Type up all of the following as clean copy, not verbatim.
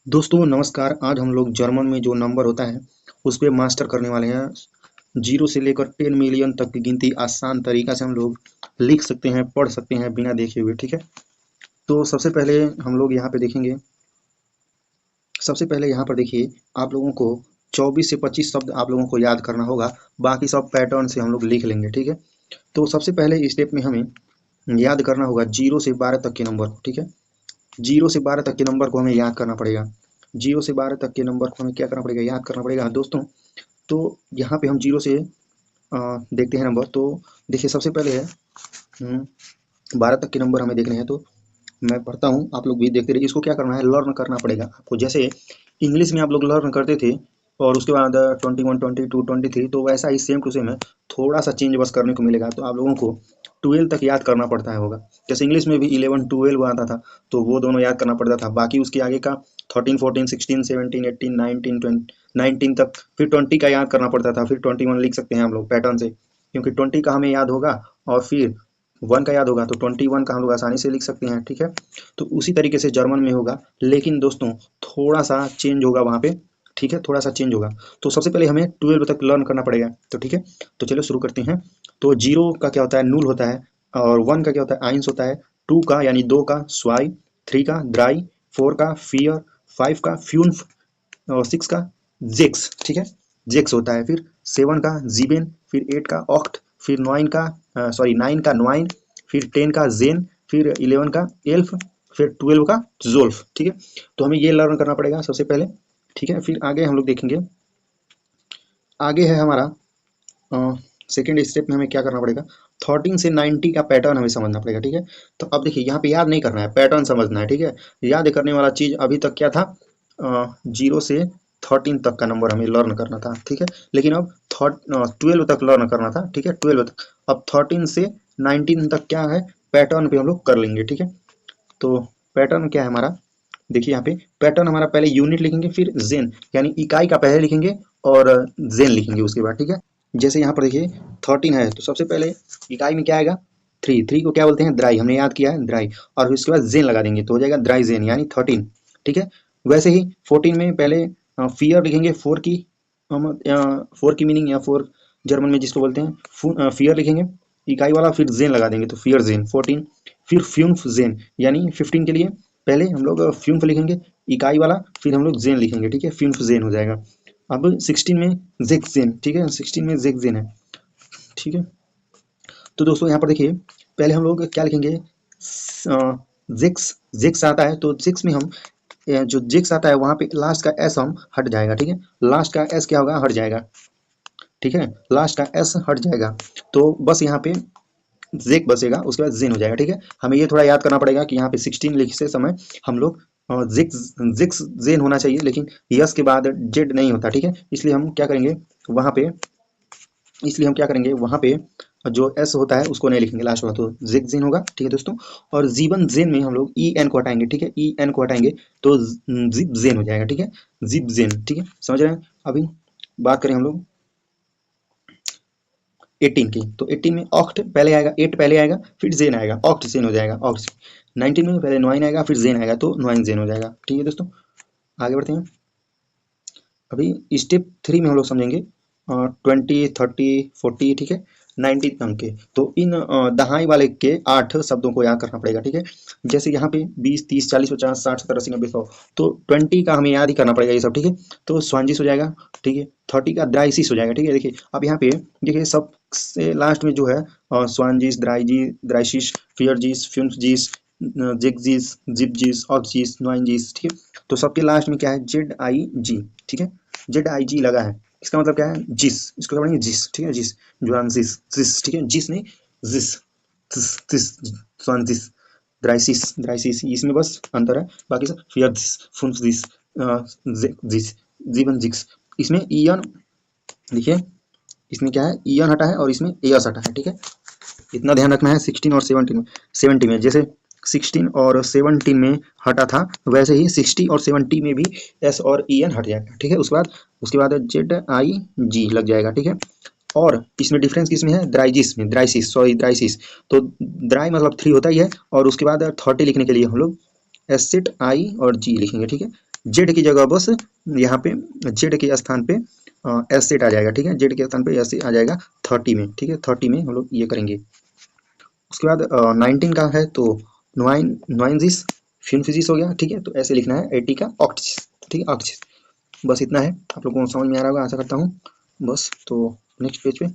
दोस्तों नमस्कार। आज हम लोग जर्मन में जो नंबर होता है उस पे मास्टर करने वाले हैं। 0 से लेकर 10 मिलियन तक की गिनती आसान तरीका से हम लोग लिख सकते हैं, पढ़ सकते हैं बिना देखे हुए। ठीक है, तो सबसे पहले हम लोग यहाँ पे देखेंगे। सबसे पहले यहाँ पर देखिए, आप लोगों को 24 से 25 शब्द आप लोगों को याद करना होगा। बाकी सब पैटर्न से हम लोग लिख लेंगे। ठीक है, तो सबसे पहले स्टेप में हमें याद करना होगा 0 से 12 तक के नंबर को। ठीक है, 0 से 12 तक के नंबर को हमें याद करना पड़ेगा। 0 से 12 तक के नंबर को हमें क्या करना पड़ेगा, याद करना पड़ेगा दोस्तों। तो यहाँ पे हम 0 से देखते हैं नंबर। तो देखिए, सबसे पहले है 12 तक के नंबर हमें देखने हैं। तो मैं पढ़ता हूँ, आप लोग भी देखते रहिए। इसको क्या करना है, लर्न करना पड़ेगा आपको। जैसे इंग्लिश में आप लोग लर्न करते थे और उसके बाद 21, 22, 23, तो वैसा ही सेम टू सेम है। थोड़ा सा चेंज बस करने को मिलेगा। तो आप लोगों को 12 तक याद करना पड़ता है होगा। जैसे इंग्लिश में भी 11, 12 आता था, तो वो दोनों याद करना पड़ता था। बाकी उसके आगे का 13, 14, 16, 17, 18, 19, 20, 19 तक, फिर 20 का याद करना पड़ता था। फिर 21 लिख सकते हैं हम लोग पैटर्न से, क्योंकि 20 का हमें याद होगा और फिर 1 का याद होगा, तो 21 का हम लोग आसानी से लिख सकते हैं। ठीक है, तो उसी तरीके से जर्मन में होगा, लेकिन दोस्तों थोड़ा सा चेंज होगा वहाँ पे। ठीक है, थोड़ा सा चेंज होगा। तो सबसे पहले हमें 12 तक लर्न करना पड़ेगा। तो ठीक है, तो चलो शुरू करते हैं। तो 0 का क्या होता है, नूल होता है। और 1 का क्या होता है, आइंस होता है। 2 का यानी 2 का स्वाई। 3 का द्राई। 4 का फियर। 5 का फ्यून्फ। और 6 का जेक्स। ठीक है, जेक्स होता है। फिर 7 का जीबेन। फिर 8 का ऑक्ट। फिर 9 का नॉइन। फिर 10 का जेन। फिर 11 का एल्फ। फिर 12 का जोल्फ। ठीक है, तो हमें ये लर्न करना पड़ेगा सबसे पहले। ठीक है, फिर आगे हम लोग देखेंगे। आगे है हमारा सेकेंड स्टेप में हमें क्या करना पड़ेगा, 13 से 90 का पैटर्न हमें समझना पड़ेगा। ठीक है, तो अब देखिए, यहाँ पे याद नहीं करना है, पैटर्न समझना है। ठीक है, याद करने वाला चीज अभी तक क्या था, 0 से 13 तक का नंबर हमें लर्न करना था। ठीक है, लेकिन अब 12 तक लर्न करना था। ठीक है, 12 तक। अब 13 से 19 तक क्या है, पैटर्न पे हम लोग कर लेंगे। ठीक है, तो पैटर्न क्या है हमारा, देखिए यहाँ पे पैटर्न हमारा, पहले यूनिट लिखेंगे, फिर जेन यानी इकाई का पहले लिखेंगे और जेन लिखेंगे उसके बाद। ठीक है, जैसे यहाँ पर देखिए 13 है, तो सबसे पहले इकाई में क्या आएगा, 3। 3 को क्या बोलते हैं, द्राई। हमने याद किया है, द्राई। और उसके बाद जेन लगा देंगे तो हो जाएगा द्राई जेन यानी 13। ठीक है, वैसे ही 14 में पहले फियर लिखेंगे। 4 की 4 की मीनिंग, या 4 जर्मन में जिसको बोलते हैं फियर लिखेंगे इकाई वाला, फिर जेन लगा देंगे तो फियर जेन 14। फिर फ्यून्फ जेन यानी 15 के लिए पहले हम लोग फ्यून्फ लिखेंगे इकाई वाला, फिर हम लोग जेन लिखेंगे। ठीक है, फ्यून्फ जेन हो जाएगा। अब 16 में जेक जेन। ठीक है, 16 में जेक जेन है। ठीक है, तो दोस्तों यहाँ पर देखिए, पहले हम लोग क्या लिखेंगे, जेक्स। जेक्स आता है तो जेक्स में हम जो जेक्स आता है वहां पे लास्ट का एस हम हट जाएगा। ठीक है, लास्ट का एस क्या होगा, हट जाएगा। ठीक है, लास्ट का एस हट जाएगा, तो बस यहाँ पे जेक बसेगा, उसके बाद जेन हो जाएगा। ठीक है, हमें ये थोड़ा याद करना पड़ेगा कि यहाँ पे 16 लिखते समय हम लोग जिक्स जिक्स जेन होना चाहिए, लेकिन यस के बाद जेड नहीं होता। ठीक है, इसलिए हम क्या करेंगे वहां पे, जो एस होता है उसको नहीं लिखेंगे लास्ट वाला, तो जिक जेन होगा। ठीक है दोस्तों, और जीवन जेन में हम लोग ई एन को हटाएंगे। ठीक है, ई एन को हटाएंगे तो जिप जेन हो जाएगा। ठीक है, जिप जेन। ठीक है, समझ रहे हैं। अभी बात करें हम लोग 18 की, तो 18 में ऑक्ट पहले आएगा, 8 पहले आएगा, फिर जेन आएगा, ऑक्ट जेन हो जाएगा, ऑक्ट। 19 में पहले 9 आएगा, फिर जेन आएगा, तो 9 जेन हो जाएगा। ठीक है दोस्तों, आगे बढ़ते हैं। अभी स्टेप 3 में हम लोग समझेंगे 20, 30, 40। ठीक है, 90 अंक के। तो इन दहाई वाले के 8 शब्दों को याद करना पड़ेगा। ठीक है, जैसे यहाँ पे 20, 30, 40, 50, 60, 70, 80, 90, 100, तो 20 का हमें याद ही करना पड़ेगा ये सब। ठीक है, तो स्वांजिस हो जाएगा। ठीक है, 30 का द्राइसिस हो जाएगा। ठीक है, देखिए अब यहाँ पे देखिए, सबसे लास्ट में जो है स्वांजिस, द्राइसिस, फियरजिस, फ्यून्फजिस, जिगजिस, जिपजिस, ऑक्जिस, नॉइनजिस। ठीक है, तो सबके लास्ट में क्या है, जेड आई जी। ठीक है, जेड आई जी लगा है, इसका मतलब क्या है, जिस। इसको क्या पढ़ेंगे, जिस। ठीक है, जिस, जुआनसिस, जिस। ठीक है, जिस नहीं, जिस, तिस, तिस, स्वानसिस, द्राइसिस, द्राइसिस, इसमें बस अंतर है, बाकी सब फियर दिस, फुन्स दिस, जिस, जीवन जिक्स। इसमें ईयन, देखिए इसमें क्या है, ईयन हटा है और इसमें एयस हटा है। ठीक है, इतना ध्यान रखना है। 16 और 17 में, 70 में जैसे 16 और 17 में हटा था, वैसे ही 60 और 70 में भी एस और ई एन हट जाएगा। ठीक है, उसके बाद जेड आई जी लग जाएगा। ठीक है, और इसमें डिफरेंस किसमें है, द्राइजिस में, द्राइसिस। तो द्राई मतलब 3 होता ही है, और उसके बाद 30 लिखने के लिए हम लोग एस सेट आई और जी लिखेंगे। ठीक है, जेड की जगह बस यहाँ पे जेड के स्थान पे एस सेट आ जाएगा, ठीक है, जेड के स्थान पे एस आ जाएगा 30 में, ठीक है, 30 में हम लोग ये करेंगे। उसके बाद 19 का है तो नोइनजिस फिजिस हो गया, ठीक है, तो ऐसे लिखना है 80 का ऑक्टिस, ठीक है, ऑक्टिस। बस इतना है, आप लोगों को समझ में आ रहा होगा आशा करता हूँ। बस तो नेक्स्ट पेज पे,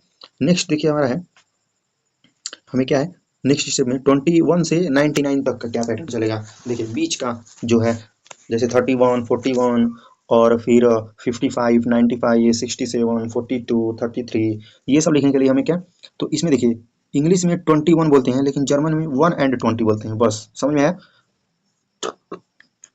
नेक्स्ट देखिए हमारा है, हमें क्या है नेक्स्ट स्टेप में 21 से 99 तक का क्या पैटर्न चलेगा। देखिए बीच का जो है जैसे 31 41 और फिर 55 95 67 42 33 ये सब लिखने के लिए हमें क्या, तो इसमें देखिए इंग्लिश में 21 बोलते हैं लेकिन जर्मन में 1 एंड 20 बोलते हैं, बस समझ में आया।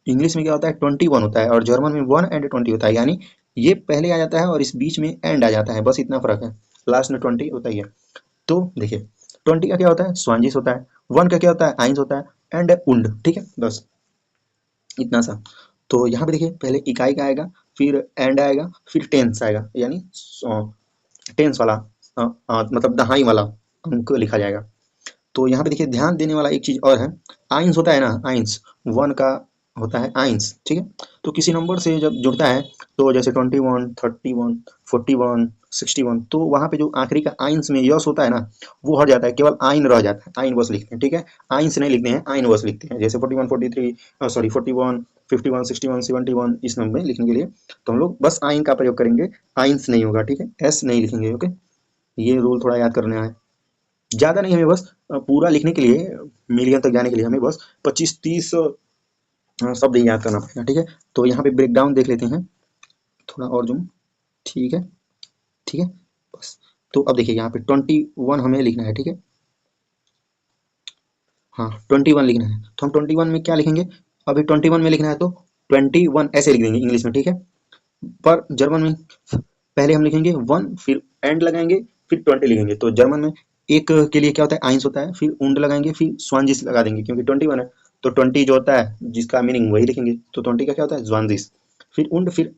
इंग्लिश में क्या होता है 21 होता है और जर्मन में 1 एंड 20 होता है, यानी ये पहले आ जाता है और इस बीच में एंड आ जाता है, बस इतना फर्क है, लास्ट में 20 होता ही है। तो देखिए 20 का क्या होता है स्वांजिस होता है, 1 का क्या होता है आइंस होता है एंड उंड, ठीक है, बस इतना सा। तो यहाँ पे देखिए पहले इकाई का आएगा, फिर एंड आएगा, फिर टेंस आएगा, यानी टेंस वाला मतलब दहाई वाला अंक लिखा जाएगा। तो यहाँ पे देखिए ध्यान देने वाला एक चीज और है, आइंस होता है ना, आइंस 1 का होता है आइंस, ठीक है, तो किसी नंबर से जब जुड़ता है तो जैसे 21 31 41 61 तो वहां पे जो आखिरी का आइंस में यस होता है ना वो हट जाता है, केवल आइन रह जाता है, आइन बस लिखते हैं, ठीक है, आइंस नहीं लिखते हैं, आइन बस लिखते हैं, जैसे 41 43 सॉरी 41 51 61 71 इस नंबर में लिखने के लिए तो हम लोग बस आइन का प्रयोग करेंगे, आइंस नहीं होगा, ठीक है, एस नहीं लिखेंगे, ओके, ये रूल थोड़ा याद करना है। ज़्यादा नहीं, हमें बस पूरा लिखने के लिए मिलियन तक जाने के लिए हमें बस 25-30 शब्द ही याद करना पड़ेगा, ठीक है। तो यहाँ पे ब्रेक डाउन देख लेते हैं थोड़ा और जूम, ठीक है, ठीक है, बस। तो अब देखिए यहाँ पे 21 हमें लिखना है, ठीक है, हाँ 21 लिखना है, तो हम 21 में क्या लिखेंगे, अभी 21 में लिखना है तो 21 ऐसे लिख देंगे इंग्लिश में, ठीक है, पर जर्मन में पहले हम लिखेंगे 1 फिर एंड लगाएंगे फिर 20 लिखेंगे, तो जर्मन में एक के लिए क्या होता है आइंस होता है, फिर उंड लगाएंगे फिर स्वांजिस लगा देंगे क्योंकि 21 है, तो 20 जो होता है जिसका मीनिंग वही लिखेंगे, तो 20 का क्या होता है ज्वांजिस, फिर उंड फिर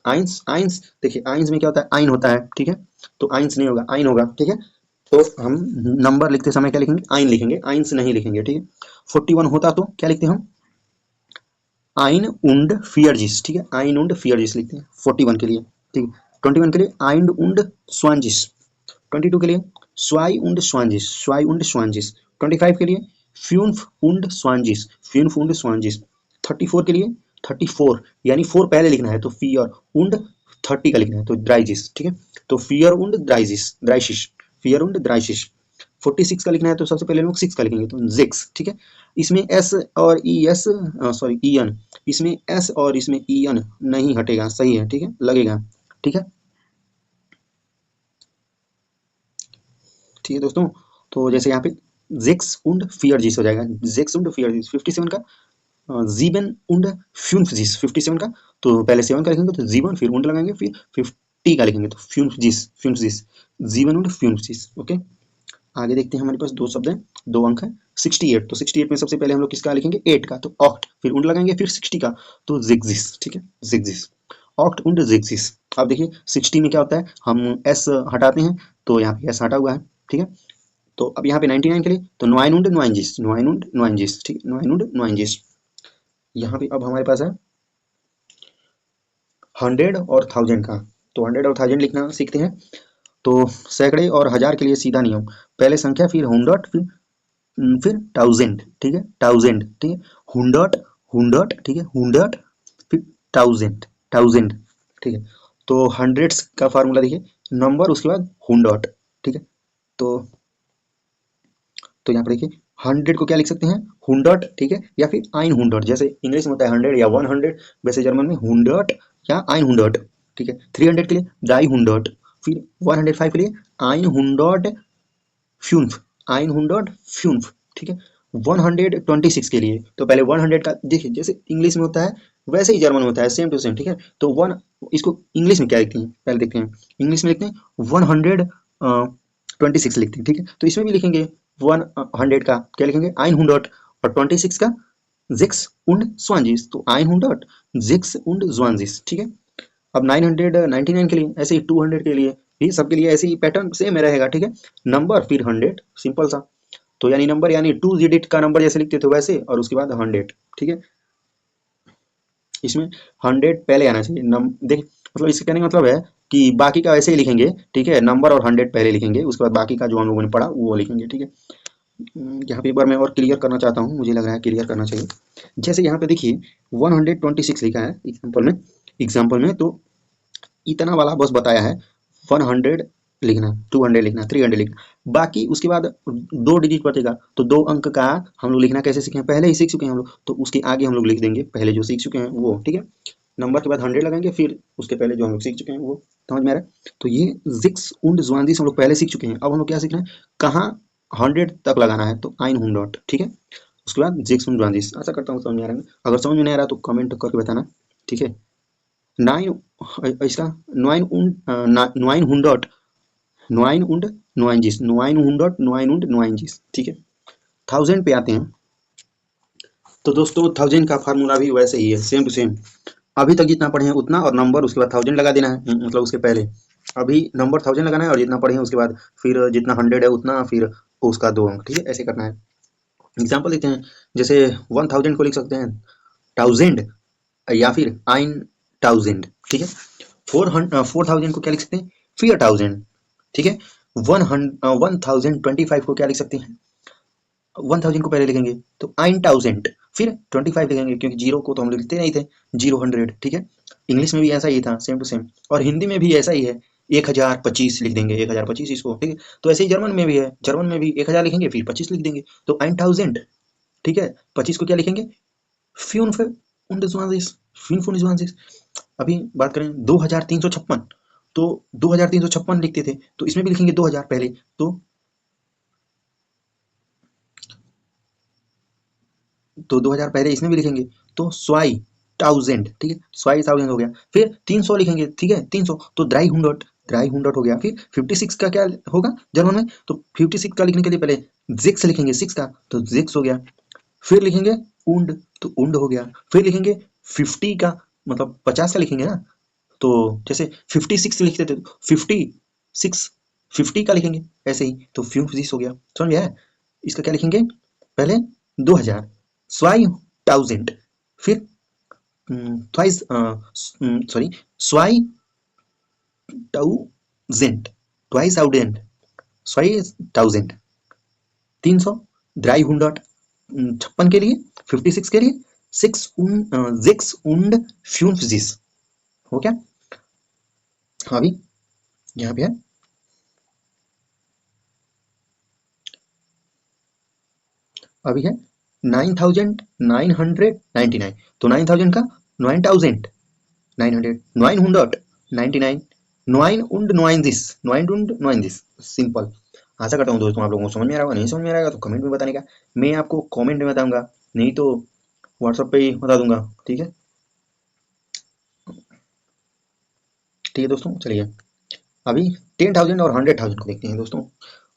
आइंस, आइंस देखिए आइंस में क्या होता है आइन होता है, ठीक है, तो आइंस नहीं होगा आइन होगा, ठीक है, तो हम नंबर लिखते समय क्या लिखेंगे आइन लिखेंगे, आइंस नहीं लिखेंगे, ठीक है। 41 होता तो क्या लिखते हम आइन उंड फियरजिस, ठीक है, आइन उंड फियरजिस लिखते हैं 41 के लिए, ठीक है, 21 के लिए आइन उंड स्वांजिस, 22 के लिए स्वाई उंड स्वांजिस, स्वाई उंड स्वांजिस, 25 के लिए फ्यून्फ उंड स्वांजिस, फ्यून्फ उंड स्वांजिस, 34 के लिए 34 यानी 4 पहले लिखना है तो फियर उंड 30 का लिखना है तो ड्राइजिस, ठीक है, तो फियर उंड ड्राइजिस ड्राइशिस, फियर उंड ड्राइशिस। 46 का लिखना है तो सबसे पहले लोग 6 का लिखेंगे तो जिक्स, ठीक है, इसमें एस और E S sorry E N, इसमें एस और इसमें ई एन नहीं हटेगा, सही है, ठीक है, लगेगा, ठीक है, ठीक है दोस्तों। तो जैसे यहाँ पे जेक्स उंड फियरजिस हो जाएगा, जेक्स उंड फियरजिस। 57 का जीबन उंड फ्यूनफजिस, 57 का तो पहले 7 का लिखेंगे तो जीबन फिर उंड लगाएंगे फिर 50 का लिखेंगे तो फ्यूनफजिस, फ्यूनफजिस, जीबन उंड फ्यूनफजिस, ओके। आगे देखते हैं हमारे पास दो शब्द हैं, दो अंक है 68, तो 68 में सबसे पहले हम लोग किसका लिखेंगे 8 का तो ऑक्ट, फिर उंड लगाएंगे फिर 60 का तो जिग्जिस, ठीक है, जिग्जिस, ऑक्ट उंड जिग्जिस। अब देखिए 60 में क्या होता है हम एस हटाते हैं तो यहाँ पे एस हटा हुआ है, ठीक है, तो अब यहाँ पे 99 के लिए तो नोइन उंड नोइनजिस, नोइन उंड नोइनजिस, ठीक है, नोइन उंड नोइनजिस। यहाँ पे अब हमारे पास है 100 और 1000 का, तो 100 और 1000 लिखना सीखते हैं। तो सैकड़े और हजार के लिए सीधा नियम, पहले संख्या फिर हुंडट फिर थाउजेंड, ठीक है, थाउजेंड, ठीक है, हुंडट हुंडट, ठीक है, हुंडट फिर थाउजेंड, थाउजेंड, ठीक है, तो हंड्रेड्स का फार्मूला देखिए नंबर उसके बाद हुंडट, ठीक है, तो यहाँ पर देखिए 100 को क्या लिख सकते हैं हुंडट, ठीक है, या फिर आइन हुंडट, जैसे इंग्लिश में होता है 100 या 100 वैसे जर्मन में हुंडट या आइन हुंडट, ठीक है। 300 के लिए डाई हुंडट, फिर 105 के लिए आइन हुंडट फ्यून्फ, आइन हुंडट फ्यून्फ, ठीक है। 126 के लिए तो पहले 100 का देखिए जैसे इंग्लिश में होता है वैसे ही जर्मन में होता है सेम टू सेम, ठीक है, तो वन इसको इंग्लिश में क्या लिखते हैं पहले देखते हैं, इंग्लिश में लिखते हैं 126 लिखते हैं, ठीक है, तो इसमें भी लिखेंगे 100 का क्या लिखेंगे आइन हुंडट और 26 का जिक्स उंड स्वांजिस, तो आइन हुंडट जिक्स उंड स्वांजिस, ठीक है। अब 999 के लिए ऐसे ही 200 के लिए भी सबके लिए ऐसे ही पैटर्न सेम रहेगा, ठीक है, नंबर फिर 100 सिंपल सा, तो यानी नंबर यानी 2 डिजिट का नंबर जैसे लिखते थे वैसे और उसके बाद 100, ठीक है। इसमें 100 पहले आना चाहिए। देख मतलब इसके कहने का मतलब है कि बाकी का वैसे ही लिखेंगे, ठीक है, नंबर और 100 पहले लिखेंगे, उसके बाद बाकी का जो हम लोगों ने पढ़ा वो लिखेंगे, ठीक है। यहाँ पे एक बार मैं और क्लियर करना चाहता हूँ, मुझे लग रहा है क्लियर करना चाहिए। जैसे यहाँ पे देखिए 126 लिखा है एग्जाम्पल में तो इतना वाला बस बताया है, 100 लिखना, 200 लिखना, 300 लिखना, बाकी उसके बाद 2 डिजिट बचेगा तो 2 अंक का हम लोग लिखना कैसे सीखे हैं, पहले ही सीख चुके हैं हम लोग, तो उसके आगे हम लोग लिख देंगे पहले जो सीख चुके हैं वो, ठीक है। नंबर के बाद 100 लगाएंगे, फिर उसके पहले जो हम लोग सीख चुके हैं वो, समझ में आ रहा है। तो ये जिक्स उंड ज्वांजिस हम लोग पहले सीख चुके हैं, अब हम लोग क्या सीखना है, कहाँ 100 तक लगाना है, तो आइन हुंडॉट, ठीक है। उसके बाद जिक्स उंड ज्वांजिस, आशा करता हूँ समझ में आ रहा है। अगर समझ में नहीं आ रहा तो कमेंट करके बताना, ठीक है। नाइन, इसका नुआइन हुंडॉट, नुआइन उंड नुआइनजिस, नुआइन हुंडॉट नुआइन उंड नुआइनजिस, ठीक है। 1000 पे आते हैं, तो दोस्तों 1000 का फार्मूला भी वैसे ही है, सेम टू सेम। अभी तक जितना पढ़े हैं उतना, और नंबर उसके बाद 1000 लगा देना है, मतलब उसके पहले अभी नंबर 1000 लगाना है, और जितना पढ़े हैं उसके बाद फिर जितना 100 है उतना, फिर उसका 2 अंक, ठीक है, ऐसे करना है। एग्जाम्पल देते हैं, जैसे 1000 को लिख सकते हैं 1000, या फिर आइन 1000, ठीक है। 4000 को क्या लिख सकते हैं, फिर 1000, ठीक है। 1025 को क्या लिख सकते हैं, 1000 को पहले लिखेंगे तो 9000, फिर 25 लिखेंगे, क्योंकि जीरो को तो हम लिखते नहीं थे, 0 100, ठीक है। इंग्लिश में भी ऐसा ही था, सेम टू सेम, और हिंदी में भी ऐसा ही है, 1025 लिख देंगे, 1025 इसको, ठीक है। तो ऐसे ही जर्मन में भी है, जर्मन में भी 1000 लिखेंगे फिर 25 लिख देंगे, तो 9000, ठीक है। 25 को क्या लिखेंगे, फ्यून पे अभी बात करें 2356, तो 2356 लिखते थे, तो इसमें भी लिखेंगे 2000 पहले, तो 2000 पहले इसमें भी लिखेंगे, तो स्वाई 1000, ठीक है, स्वाई 1000 हो गया, फिर 300 लिखेंगे, ठीक है, 300 तो ड्राई हुंडट हो गया, फिर 56 का क्या होगा जर्मन में, तो 56 का लिखने के लिए पहले जिक्स लिखेंगे, 6 का, तो जिक्स हो गया, फिर लिखेंगे उंड, तो उंड हो गया, फिर लिखेंगे 50 का, मतलब 50 का लिखेंगे ना, तो जैसे 56 लिखते थे तो 56, 50 का लिखेंगे ऐसे ही, तो 56 हो गया, समझ गया है। इसका क्या लिखेंगे, पहले 2000, स्वाई 1000, फिर ट्वाइस, सॉरी, स्वाई 1000, ट्वाइस 1000, स्वाई 1000, 300, ड्राई हुंडट 56 के लिए, 56 के लिए, जिक्स उंड फ्यूनफिजिस, हो क्या। हाँ अभी यहाँ पे है, अभी है 9999, तो 9000 का 9900, 999, 9 und 9 दिस, सिंपल। आशा करता हूँ दोस्तों आप लोगों को समझ में आ रहा होगा, नहीं समझ में आ रहा होगा तो कमेंट में बताने का, मैं आपको कमेंट में बताऊंगा, नहीं तो व्हाट्सएप पे ही बता दूंगा, ठीक है। ठीक है दोस्तों, चलिए अभी 10,000 और 100,000 को देखते हैं दोस्तों।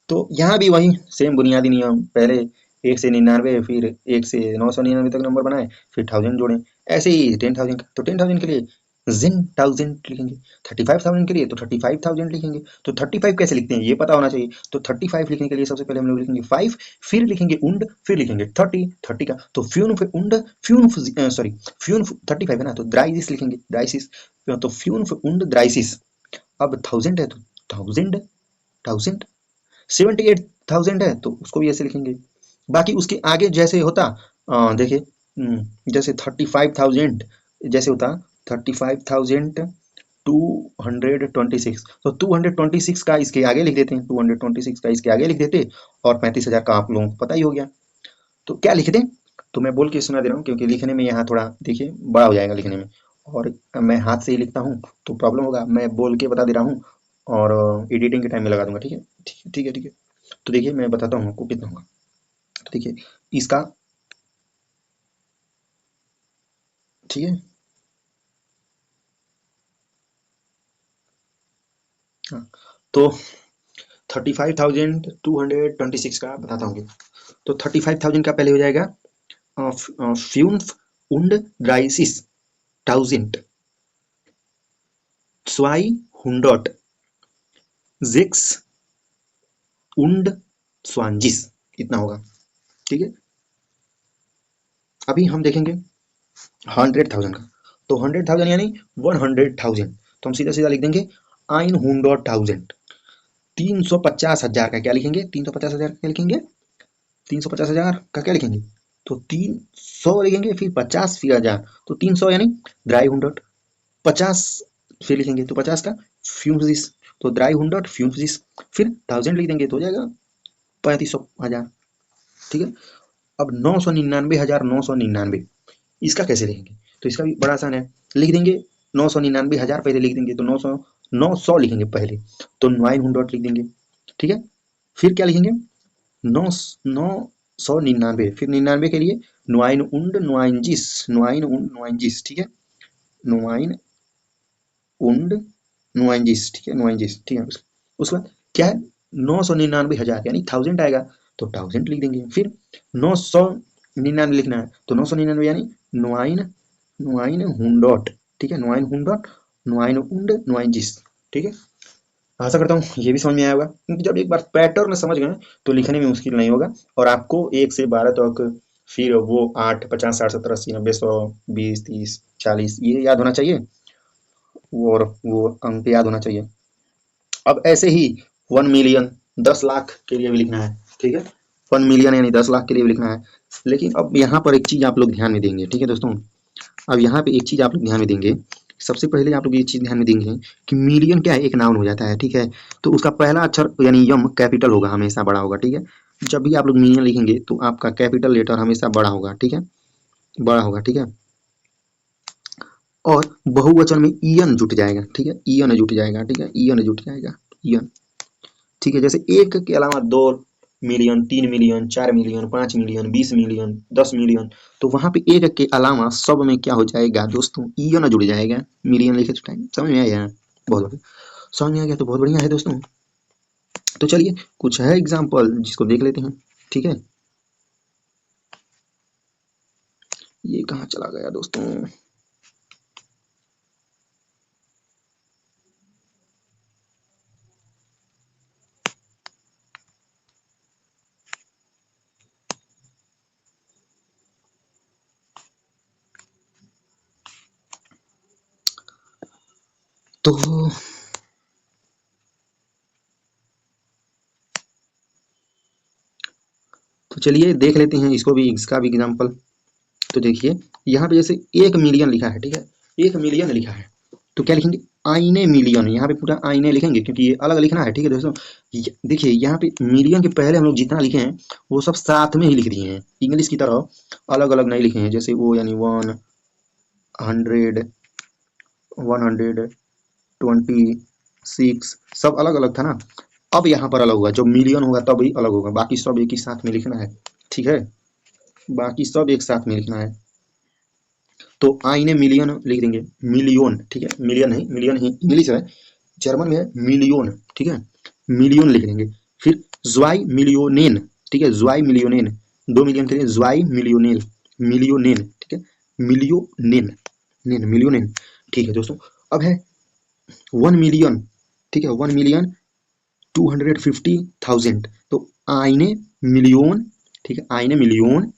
तो यहाँ भी वही सेम बुनियादी नियम, पहले 1 से 99, फिर 1 से 999 तक नंबर बनाए, फिर 1000 जोड़े, ऐसे ही 10,000 का, तो 10,000 के लिए जिन 1000 लिखेंगे, 35,000 के लिए तो 35,000 लिखेंगे, तो 35 कैसे लिखते हैं ये पता होना चाहिए, तो 35 लिखने के लिए सबसे पहले हम लोग लिखेंगे 5, फिर लिखेंगे उंड, फिर लिखेंगे 30 का, तो फ्यून उंड, फ्यून, सॉरी, फ्यून 35 है ना, तो ड्राइसिस लिखेंगे, ड्राइसिस, तो फ्यून उंड ड्राइसिस। अब 1000 है तो 1000, 1000, 78,000 है तो उसको भी ऐसे लिखेंगे, बाकी उसके आगे जैसे होता, देखिए, जैसे 35,000 जैसे होता, 35,226, तो 226 का इसके आगे लिख देते हैं, 226 का इसके आगे लिख देते, और 35,000 का आप लोगों को पता ही हो गया, तो क्या लिख दें, तो मैं बोल के सुना दे रहा हूँ, क्योंकि लिखने में यहाँ थोड़ा देखिए बड़ा हो जाएगा लिखने में, और मैं हाथ से ही लिखता हूँ तो प्रॉब्लम होगा, मैं बोल के बता दे रहा हूँ, और एडिटिंग के टाइम में लगा दूंगा, ठीक है, ठीक है, ठीक है, ठीक है। तो देखिए मैं बताता हूँ आपको कितना होगा, तो देखिए इसका, ठीक है, हाँ, तो 35,226 का बताता हूँ, तो 35,000 का पहले हो जाएगा फ्यून्फ उंड ड्राइसिस 1000, स्वाई हुंडॉट, जिक्स उंड स्वांजिस, इतना होगा, ठीक है। अभी हम देखेंगे 100,000 का, तो 100,000 यानी 100,000, तो हम सीधा सीधा लिख देंगे 100,000। 350,000 का क्या लिखेंगे, 350,000 का क्या लिखेंगे, 350,000 का क्या लिखेंगे, तो 300 लिखेंगे, फिर 50, फिर 1000, तो 300 यानी 300। 50 फिर लिखेंगे तो 50 का 50, तो 350, फिर 1000 लिख देंगे तो हो जाएगा 3500,000। ठीक है। अब 999,999 इसका कैसे लिखेंगे, तो इसका भी बड़ा आसान है, लिख देंगे 999,000 पहले लिख देंगे, तो 900 लिखेंगे पहले, तो 900 लिख देंगे। ठीक है। फिर क्या लिखेंगे, 999, फिर 99 के लिए 999, ठीक है, 999, ठीक है, 99, ठीक है। उसके बाद क्या है, 999,000 यानी 1000 आएगा, तो 1000 लिख देंगे। फिर 999 लिखना है, तो 999 यानी 900, ठीक है, 900, ठीक है। आशा करता हूँ ये भी समझ में आया होगा, क्योंकि जब एक बार पैटर्न समझ गए तो लिखने में मुश्किल नहीं होगा, और आपको 1 से 12 तक, फिर वो 8, 50, 60, 70, 80, 90, 100, 20, 30, 40 ये याद होना चाहिए, और वो अंक याद होना चाहिए। अब ऐसे ही 1 मिलियन 10 लाख के लिए भी लिखना है, ठीक है, 1 मिलियन यानी 10 लाख के लिए भी लिखना है। लेकिन अब यहाँ पर एक चीज आप लोग ध्यान में देंगे, ठीक है दोस्तों, अब यहाँ पे एक चीज आप लोग ध्यान में देंगे, सबसे पहले आप लोग ये चीज ध्यान में देंगे कि मिलियन क्या है, एक नाउन हो जाता है, ठीक है, तो उसका पहला अक्षर यानी यम कैपिटल होगा, हमेशा बड़ा होगा, ठीक है। जब भी आप लोग मिलियन लिखेंगे तो आपका कैपिटल लेटर हमेशा बड़ा होगा, ठीक है, बड़ा होगा, ठीक है। और बहुवचन में ईयन जुट जाएगा, ठीक है, ईयन जुट जाएगा, ठीक है, ईयन जुट जाएगा, ईयन, ठीक है। जैसे एक के अलावा 2 million, 3 million, 4 million, 5 million, 20 million, 10 million, तो वहां पे एक के अलावा सब में क्या हो जाएगा दोस्तों, ईयन जुड़ जाएगा मिलियन लिखे तो टाइम। समझ में आया, बहुत बढ़िया, समझ में आ गया तो बहुत बढ़िया है दोस्तों। तो चलिए कुछ है एग्जाम्पल जिसको देख लेते हैं, ठीक है। ये कहाँ चला गया दोस्तों, तो चलिए देख लेते हैं इसको भी, इसका भी एग्जाम्पल। तो देखिए यहाँ पे जैसे 1 मिलियन लिखा है, ठीक है, 1 मिलियन लिखा है, तो क्या लिखेंगे, आईने मिलियन, यहाँ पे पूरा आईने लिखेंगे क्योंकि ये अलग लिखना है, ठीक है दोस्तों। देखिए यहाँ पे मिलियन के पहले हम लोग जितना लिखे हैं वो सब साथ में ही लिख दिए हैं, इंग्लिश की तरह अलग अलग नहीं लिखे हैं, जैसे वो यानी 100, 126 सब अलग अलग था ना। अब यहाँ पर अलग होगा, जब मिलियन होगा तब ही अलग होगा, बाकी सब एक ही साथ में लिखना है, ठीक है, बाकी सब एक साथ में लिखना है। तो आईने मिलियन लिख देंगे, मिलियन, ठीक है, मिलियन नहीं, मिलियन ही इंग्लिश है, जर्मन में है मिलियन, ठीक है, मिलियन लिख देंगे। फिर ज्वाई मिलियोनेन, ठीक है, ज्वाई मिलियोनेन, 2 मिलियन के लिए ज्वाई मिलियोनेल, मिलियोनेन, ठीक है, मिलियोनेन, नेन मिलियोनेन, ठीक है दोस्तों। अब है 1 मिलियन, ठीक है, 1 मिलियन 250,000, तो आईने मिलियन, ठीक है, आईने मिलियन,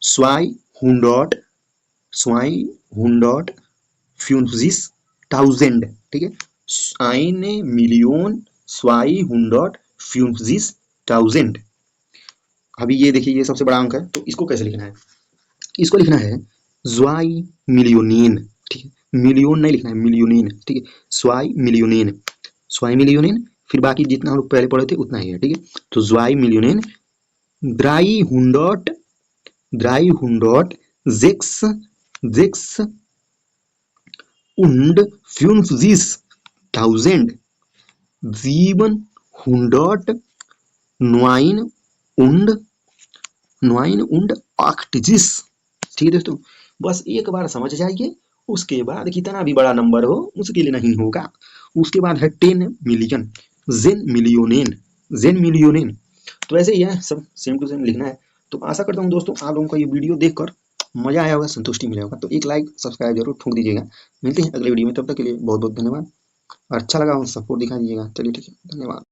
स्वाई हुंडॉट, स्वाई हुंडॉट 50,000, ठीक है, eine Million 250,000। अभी ये देखिए ये सबसे बड़ा अंक है, तो इसको कैसे लिखना है, इसको लिखना है ज्वाई मिलियोनेन, ठीक है, मिलियन नहीं लिखना है, मिलियोनेन, ठीक है, स्वाई मिलियोनेन, स्वाई मिलियोनेन, फिर बाकी जितना हम लोग पहले पढ़े थे उतना ही है, ठीक है। तो ज्वाई मिलियोनेन, ड्राई हुंडॉट, ड्राई हुंडॉट जेक्स, जेक्स und 50,000, 709 und 89, ठीक है दोस्तों। बस एक बार समझ जाइए, उसके बाद कितना भी बड़ा नंबर हो मुश्किल नहीं होगा। उसके बाद है 10 मिलियन, जेन मिलियोनेन, जेन मिलियोनेन, तो ऐसे ही है, सब सेम टू सेम लिखना है। तो आशा करता हूँ दोस्तों आप लोगों को ये वीडियो देखकर मजा आया होगा, संतुष्टि मिला होगा, तो एक लाइक सब्सक्राइब जरूर ठोक दीजिएगा। मिलते हैं अगले वीडियो में, तब तक के लिए बहुत बहुत धन्यवाद, और अच्छा लगा हो सपोर्ट दिखा दीजिएगा। चलिए ठीक है, धन्यवाद।